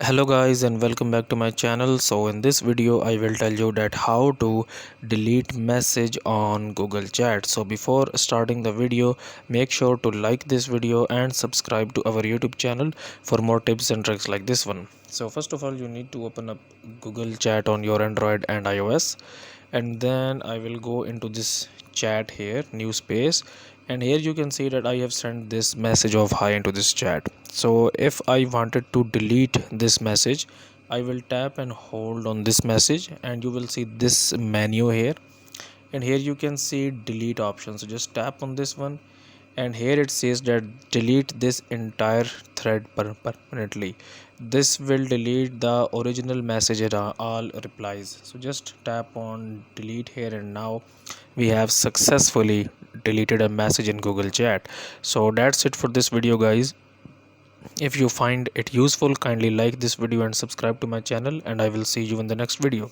Hello guys and welcome back to my channel. So in this video I will tell you that how to delete message on Google Chat. So before starting the video, make sure to like this video and subscribe to our YouTube channel for more tips and tricks like this one. So first of all, you need to open up Google Chat on your Android and iOS, and then I will go into this chat here, new space, and here you can see that I have sent this message of hi into this chat. So if I wanted to delete this message, I will tap and hold on this message and you will see this menu here, and here you can see delete option. So just tap on this one, and here it says that delete this entire thread permanently. This will delete the original message and all replies. So just tap on delete here, and now we have successfully deleted a message in Google Chat. So that's it for this video guys. If you find it useful, kindly like this video and subscribe to my channel, and I will see you in the next video.